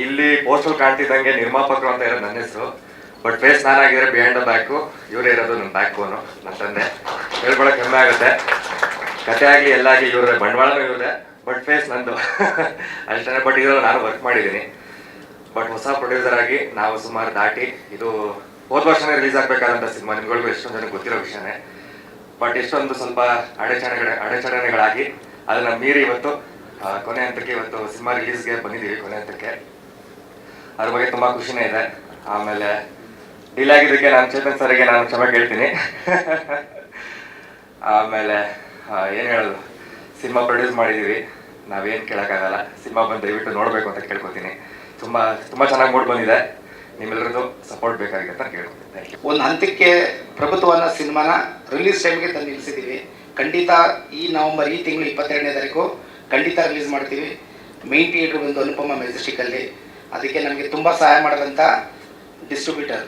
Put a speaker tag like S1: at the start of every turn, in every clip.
S1: ಇಲ್ಲಿ ಪೋಸ್ಟಲ್ ಕಾಣ್ತಿದ್ದಂಗೆ ನಿರ್ಮಾಪಕರು ಅಂತ ಇರೋದು ನನ್ನ ಹೆಸರು. ಬಟ್ ಫೇಸ್ ನಾನಾಗಿದ್ರೆ ಬಿಹೈಂಡ್ ದ ಬ್ಯಾಕು, ಇವರೇ ಇರೋದು ನನ್ನ ಬ್ಯಾಕ್ ಬೋನು, ನನ್ನ ತಂದೆ. ಹೇಳ್ಕೊಳಕ್ಕೆ ಹೆಮ್ಮೆ ಆಗುತ್ತೆ. ಕತೆ ಆಗಲಿ ಎಲ್ಲಾಗಲಿ ಇವ್ರ ಬಂಡವಾಳನೂ ಇವ್ರದೆ, ಬಟ್ ಫೇಸ್ ನಂದು ಅಷ್ಟೇ. ಬಟ್ ಇದರಲ್ಲಿ ನಾನು ವರ್ಕ್ ಮಾಡಿದ್ದೀನಿ. ಬಟ್ ಹೊಸ ಪ್ರೊಡ್ಯೂಸರ್ ಆಗಿ ನಾವು ಸುಮಾರು ದಾಟಿ, ಇದು ಹೋದ ವರ್ಷನೇ ರಿಲೀಸ್ ಆಗಬೇಕಾದಂಥ ಸಿನಿಮಾ, ನಿಮ್ಗಳಿಗೂ ಎಷ್ಟೊಂದು ಜನಕ್ಕೆ ಗೊತ್ತಿರೋ ವಿಷಯನೇ. ಬಟ್ ಇಷ್ಟೊಂದು ಸ್ವಲ್ಪ ಅಡೆಚಣೆಗಳಾಗಿ ಅದನ್ನು ಮೀರಿ ಇವತ್ತು ಕೊನೆ ಹಂತಕ್ಕೆ, ಇವತ್ತು ಸಿನಿಮಾ ರಿಲೀಸ್ಗೆ ಬಂದಿದ್ದೀವಿ ಕೊನೆ ಹಂತಕ್ಕೆ. ಅದ್ರ ಬಗ್ಗೆ ತುಂಬ ಖುಷಿನೇ ಇದೆ. ಆಮೇಲೆ ಡಿಲೇ ಆಗಿದ್ದಕ್ಕೆ ನಾನು ಚೇತನ್ ಸರ್ಗೆ ನಾನು ಕ್ಷಮೆ ಕೇಳ್ತೀನಿ. ಆಮೇಲೆ ಏನು ಹೇಳೋದು, ಸಿನಿಮಾ ಪ್ರೊಡ್ಯೂಸ್ ಮಾಡಿದ್ದೀವಿ, ನಾವೇನು ಕೇಳೋಕ್ಕಾಗಲ್ಲ. ಸಿನಿಮಾ ಬಂದು ದಯವಿಟ್ಟು ನೋಡಬೇಕು ಅಂತ ಕೇಳ್ಕೊತೀನಿ. ತುಂಬ ತುಂಬ ಚೆನ್ನಾಗಿ ಮೂಡ್ ಬಂದಿದೆ. ನಿಮ್ಮೆಲ್ಲರದ್ದು ಸಪೋರ್ಟ್ ಬೇಕಾಗಿದೆ ಅಂತ ಕೇಳ್ಕೊತೀನಿ. Thank you.
S2: ಒಂದು ಹಂತಕ್ಕೆ ಪ್ರಭುತ್ವನ ಸಿನಿಮಾನ ರಿಲೀಸ್ ಟೈಮ್ಗೆ ತಂದು ನಿಲ್ಲಿಸಿದ್ದೀವಿ. ಖಂಡಿತ ಈ ನವಂಬರ್, ಈ ತಿಂಗಳು 22ನೇ ತಾರೀಕು ಖಂಡಿತ ರಿಲೀಸ್ ಮಾಡ್ತೀವಿ. ಮೇನ್ ಥಿಯೇಟ್ರ್ ಬಂದು ಅನುಪಮ ಮೆಜೆಸ್ಟಿಕಲ್ಲಿ. ಅದಕ್ಕೆ ನಮಗೆ ತುಂಬ ಸಹಾಯ ಮಾಡೋದಂಥ ಡಿಸ್ಟ್ರಿಬ್ಯೂಟರ್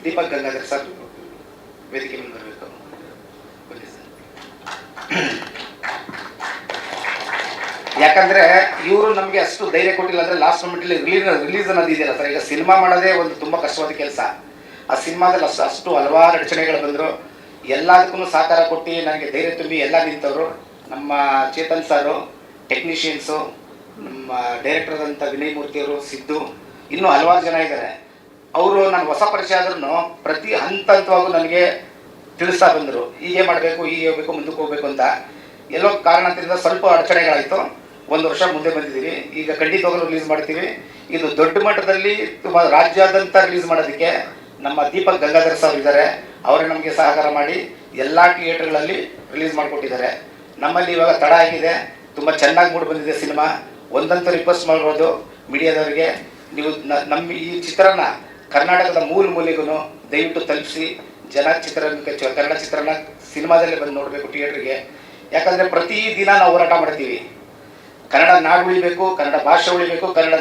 S2: ದೀಪಕ್ ಗಂಗಾಧರ್ ಸರ್ ವೇದಿಕೆ ಮೇಲೆ ಬರಬೇಕು. ಬನ್ನಿ ಸರ್. ಯಾಕಂದರೆ ಇವರು ನಮಗೆ ಅಷ್ಟು ಧೈರ್ಯ ಕೊಟ್ಟಿಲ್ಲ. ಅಂದರೆ ಲಾಸ್ಟ್ ಮೊಮೆಂಟಲ್ಲಿ ರಿಲೀಸ್ ಅನ್ನೋದು ಇದೆಯಲ್ಲ ಸರ್, ಈಗ ಸಿನಿಮಾ ಮಾಡೋದೇ ಒಂದು ತುಂಬ ಕಷ್ಟವಾದ ಕೆಲಸ. ಆ ಸಿನಿಮಾದಲ್ಲಿ ಅಷ್ಟು ಹಲವಾರು ಅಡಚಣೆಗಳು ಬಂದರು. ಎಲ್ಲದಕ್ಕೂ ಸಹಕಾರ ಕೊಟ್ಟು ನನಗೆ ಧೈರ್ಯ ತುಂಬಿ ಎಲ್ಲ ನಿಂತವರು ನಮ್ಮ ಚೇತನ್ ಸಾರು, ಟೆಕ್ನಿಷಿಯನ್ಸು, ನಮ್ಮ ಡೈರೆಕ್ಟರ್ ಆದಂಥ ವಿನಯ್ ಮೂರ್ತಿಯವರು, ಸಿದ್ದು, ಇನ್ನೂ ಹಲವಾರು ಜನ ಇದ್ದಾರೆ. ಅವರು ನಾನು ಹೊಸ ಪರಿಚಯ ಆದ್ರೂ ಪ್ರತಿ ಹಂತವಾಗೂ ನನಗೆ ತಿಳಿಸ್ತಾ ಬಂದರು, ಹೀಗೆ ಮಾಡಬೇಕು, ಹೀಗೆ ಹೋಗಬೇಕು, ಮುಂದಕ್ಕೆ ಹೋಗಬೇಕು ಅಂತ. ಎಲ್ಲೋ ಕಾರಣದಿಂದ ಸ್ವಲ್ಪ ಅಡಚಣೆಗಳಾಯಿತು. 1 ವರ್ಷ ಮುಂದೆ ಬಂದಿದ್ದೀವಿ. ಈಗ ಖಂಡಿತವಾಗಲೂ ರಿಲೀಸ್ ಮಾಡ್ತೀವಿ. ಇದು ದೊಡ್ಡ ಮಟ್ಟದಲ್ಲಿ ತುಂಬ ರಾಜ್ಯಾದ್ಯಂತ ರಿಲೀಸ್ ಮಾಡೋದಕ್ಕೆ ನಮ್ಮ ದೀಪಕ್ ಗಂಗಾಧರ್ ಸರ್ ಇದ್ದಾರೆ. ಅವರೇ ನಮಗೆ ಸಹಕಾರ ಮಾಡಿ ಎಲ್ಲ ಥಿಯೇಟರ್ಗಳಲ್ಲಿ ರಿಲೀಸ್ ಮಾಡಿಕೊಟ್ಟಿದ್ದಾರೆ. ನಮ್ಮಲ್ಲಿ ಇವಾಗ ತಡ ಆಗಿದೆ, ತುಂಬ ಚೆನ್ನಾಗಿ ಮೂಡಿ ಬಂದಿದೆ ಸಿನಿಮಾ. ಒಂದಂತೂ ರಿಕ್ವೆಸ್ಟ್ ಮಾಡ್ಬೋದು ಮೀಡಿಯಾದವರಿಗೆ, ನೀವು ನಮ್ಮ ಈ ಚಿತ್ರನ ಕರ್ನಾಟಕದ ಮೂಲೆಗೂ ದಯವಿಟ್ಟು ತಲುಪಿಸಿ. ಕನ್ನಡ ಚಿತ್ರನ ಸಿನಿಮಾದಲ್ಲೇ ಬಂದು ನೋಡಬೇಕು ಥಿಯೇಟ್ರಿಗೆ. ಯಾಕಂದರೆ ಪ್ರತಿ ದಿನ ನಾವು ಹೋರಾಟ ಮಾಡ್ತೀವಿ. ಕನ್ನಡ ನಾಡು ಉಳಿಬೇಕು, ಕನ್ನಡ ಭಾಷೆ ಉಳಿಬೇಕು, ಕನ್ನಡ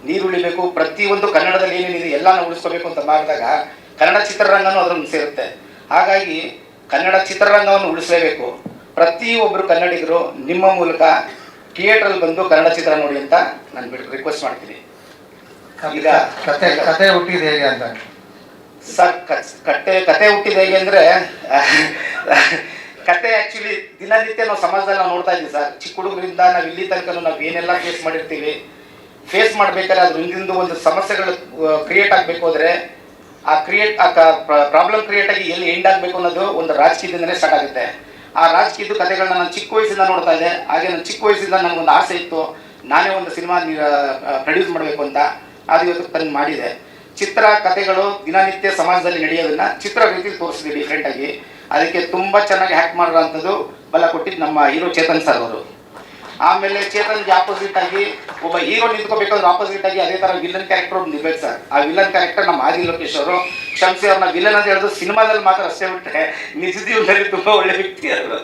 S2: ನೀರು ಉಳಿಬೇಕು, ಪ್ರತಿಯೊಂದು ಕನ್ನಡದಲ್ಲಿ ಏನೇನಿದೆ ಎಲ್ಲ ನಾವು ಉಳಿಸ್ಕೋಬೇಕು ಅಂತ ಮಾಡಿದಾಗ ಕನ್ನಡ ಚಿತ್ರರಂಗನೂ ಅದರಲ್ಲಿ ಸೇರುತ್ತೆ. ಹಾಗಾಗಿ ಕನ್ನಡ ಚಿತ್ರರಂಗವನ್ನು ಉಳಿಸಲೇಬೇಕು. ಪ್ರತಿಯೊಬ್ಬರು ಕನ್ನಡಿಗರು ನಿಮ್ಮ ಮೂಲಕ ಥಿಯೇಟ್ರಲ್ಲಿ ಬಂದು ಕನ್ನಡ ಚಿತ್ರ ನೋಡಿ ಅಂತ ನಾನು ರಿಕ್ವೆಸ್ಟ್ ಮಾಡ್ತೀನಿ. ಈಗ
S3: ಕತೆ ಹುಟ್ಟಿದ ಹೇಗೆ ಅಂತ
S2: ಸರ್, ಕತೆ ಹುಟ್ಟಿದ ಹೇಗೆ ಅಂದರೆ ಕತೆ ಆ್ಯಕ್ಚುಲಿ ದಿನನಿತ್ಯ ನಾವು ಸಮಾಜದಲ್ಲಿ ನಾವು ನೋಡ್ತಾ ಇದ್ದೀವಿ ಸರ್. ಚಿಕ್ಕ ಹುಡುಗರಿಂದ ನಾವು ಇಲ್ಲಿ ತನಕ ನಾವು ಏನೆಲ್ಲ ಫೇಸ್ ಮಾಡಿರ್ತೀವಿ. ಫೇಸ್ ಮಾಡಬೇಕಾದ್ರೆ ಅದ್ರ ಹಿಂದಿಂದ ಒಂದು ಸಮಸ್ಯೆಗಳು ಕ್ರಿಯೇಟ್ ಆಗಬೇಕು ಅಂದರೆ ಆ ಪ್ರಾಬ್ಲಮ್ ಕ್ರಿಯೇಟ್ ಆಗಿ ಎಲ್ಲಿ ಎಂಡ್ ಆಗಬೇಕು ಅನ್ನೋದು ಒಂದು ರಾಜಕೀಯದಿಂದಲೇ ಸ್ಟಾರ್ಟ್ ಆಗುತ್ತೆ. ಆ ರಾಜಕೀಯದ ಕಥೆಗಳನ್ನ ನಾನು ಚಿಕ್ಕ ವಯಸ್ಸಿಂದ ನೋಡ್ತಾ ಇದ್ದೆ. ಹಾಗೆ ನಾನು ಚಿಕ್ಕ ವಯಸ್ಸಿಂದ ನನಗೊಂದು ಆಸೆ ಇತ್ತು, ನಾನೇ ಒಂದು ಸಿನಿಮಾ ಪ್ರೊಡ್ಯೂಸ್ ಮಾಡಬೇಕು ಅಂತ. ಅದು ಇವತ್ತು ತಂದು ಮಾಡಿದೆ. ಚಿತ್ರ ಕಥೆಗಳು ದಿನನಿತ್ಯ ಸಮಾಜದಲ್ಲಿ ನಡೆಯೋದನ್ನ ಚಿತ್ರ ರೀತಿಯಲ್ಲಿ ತೋರಿಸಿದ್ವಿ ಡಿಫ್ರೆಂಟಾಗಿ. ಅದಕ್ಕೆ ತುಂಬ ಚೆನ್ನಾಗಿ ಹ್ಯಾಕ್ ಮಾಡಿರೋಂಥದ್ದು ಬಲ ಕೊಟ್ಟಿದ್ದು ನಮ್ಮ ಹೀರೋ ಚೇತನ್ ಸರ್ ಅವರು. ಆಮೇಲೆ ಚೇತನ್ಗೆ ಆಪೋಸಿಟ್ ಆಗಿ ಒಬ್ಬ ಹೀರೋ ನಿಂತ್ಕೋಬೇಕಾದ್ರೆ ಆಪೋಸಿಟ್ ಆಗಿ ಅದೇ ಥರ ವಿಲನ್ ಕ್ಯಾರೆಕ್ಟರ್ ಒಬ್ಬ ನಿಲ್ಬೇಕು ಸರ್. ಆ ವಿಲನ್ ಕ್ಯಾರೆಕ್ಟರ್ ನಮ್ಮ ಆದಿ ಲೋಕೇಶ್ ಅವರು. ಕ್ಷಮಿಸಿ, ಅವ್ರನ್ನ ವಿಲನ್ ಅಂತ ಹೇಳೋದು ಸಿನಿಮಾದಲ್ಲಿ ಮಾತ್ರ ಅಷ್ಟೇ ಬಿಟ್ಟರೆ ನಿಜ ಜೀವನದಲ್ಲಿ ತುಂಬ ಒಳ್ಳೆ ವ್ಯಕ್ತಿ ಅವರು.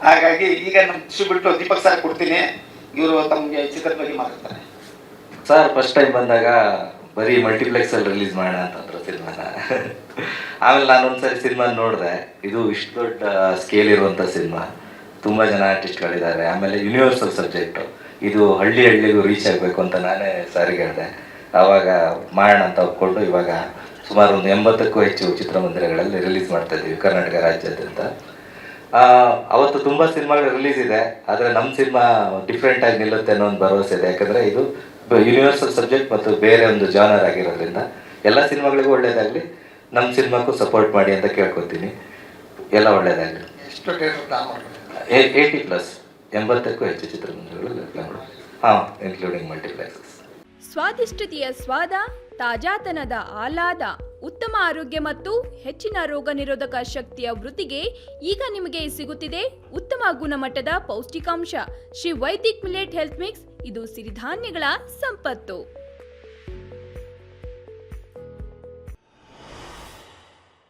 S2: ಹಾಗಾಗಿ ಈಗ ನಮ್ಮ ಬಿಟ್ಟು ದೀಪಕ್ ಸರ್ ಕೊಡ್ತೀನಿ. ಇವರು ತಮಗೆ ಚಿತ್ರದ ಬಗ್ಗೆ ಮಾತಾಡ್ತಾರೆ.
S4: ಸರ್, ಫಸ್ಟ್ ಟೈಮ್ ಬಂದಾಗ ಬರೀ ಮಲ್ಟಿಪ್ಲೆಕ್ಸಲ್ಲಿ ರಿಲೀಸ್ ಮಾಡೋಣ ಅಂತಂದ್ರು ಸಿನಿಮಾನ. ಆಮೇಲೆ ನಾನು ಒಂದ್ಸರಿ ಸಿನಿಮಾ ನೋಡಿದೆ. ಇದು ಇಷ್ಟು ದೊಡ್ಡ ಸ್ಕೇಲ್ ಇರುವಂಥ ಸಿನಿಮಾ, ತುಂಬ ಜನ ಆರ್ಟಿಸ್ಟ್ಗಳಿದ್ದಾರೆ, ಆಮೇಲೆ ಯೂನಿವರ್ಸಲ್ ಸಬ್ಜೆಕ್ಟು, ಇದು ಹಳ್ಳಿಗೂ ರೀಚ್ ಆಗಬೇಕು ಅಂತ ನಾನೇ ಸಾರಿಗೆ ಹೇಳಿದೆ. ಆವಾಗ ಮಾಡೋಣ ಅಂತ ಒಪ್ಕೊಂಡು ಇವಾಗ ಸುಮಾರು ಒಂದು 80ಕ್ಕೂ ಹೆಚ್ಚು ಚಿತ್ರಮಂದಿರಗಳಲ್ಲಿ ರಿಲೀಸ್ ಮಾಡ್ತಾ ಇದ್ದೀವಿ ಕರ್ನಾಟಕ ರಾಜ್ಯಾದ್ಯಂತ. ಅವತ್ತು ತುಂಬ ಸಿನಿಮಾಗಳು ರಿಲೀಸ್ ಇದೆ, ಆದರೆ ನಮ್ಮ ಸಿನಿಮಾ ಡಿಫ್ರೆಂಟಾಗಿ ನಿಲ್ಲುತ್ತೆ ಅನ್ನೋ ಒಂದು ಭರವಸೆ ಇದೆ. ಯಾಕಂದರೆ ಇದು ಯೂನಿವರ್ಸಲ್ ಸಬ್ಜೆಕ್ಟ್ ಮತ್ತು ಬೇರೆ ಒಂದು ಜಾನರ್ ಆಗಿರೋದ್ರಿಂದ ಎಲ್ಲ ಸಿನಿಮಾಗಳಿಗೂ ಒಳ್ಳೇದಾಗಲಿ, ನಮ್ಮ ಸಿನಿಮಾಕ್ಕೂ ಸಪೋರ್ಟ್ ಮಾಡಿ ಅಂತ ಕೇಳ್ಕೊತೀನಿ. ಎಲ್ಲ ಒಳ್ಳೇದಾಗಲಿ.
S3: ಎಷ್ಟು ಥಿಯೇಟರ್ ಪ್ಲಾನ್ ಮಾಡ್ತೀವಿ?
S4: 80+, 80ಕ್ಕೂ ಹೆಚ್ಚು ಚಿತ್ರಮಂದಿರಗಳು ಪ್ಲಾನ್ ಮಾಡಿ, ಇನ್ಕ್ಲೂಡಿಂಗ್ ಮಲ್ಟಿಪ್ಲೆಕ್ಸಸ್.
S5: ಸ್ವಾದಿಷ್ಟತೆಯ ಸ್ವಾದ, ತಾಜಾತನದ ಆಹ್ಲಾದ, ಉತ್ತಮ ಆರೋಗ್ಯ ಮತ್ತು ಹೆಚ್ಚಿನ ರೋಗ ನಿರೋಧಕ ಶಕ್ತಿಯ ವೃದ್ಧಿಗೆ ಈಗ ನಿಮಗೆ ಸಿಗುತ್ತಿದೆ ಉತ್ತಮ ಗುಣಮಟ್ಟದ ಪೌಷ್ಟಿಕಾಂಶ. Shri Vaidik millet health mix. ಇದು ಸಿರಿಧಾನ್ಯಗಳ ಸಂಪತ್ತು.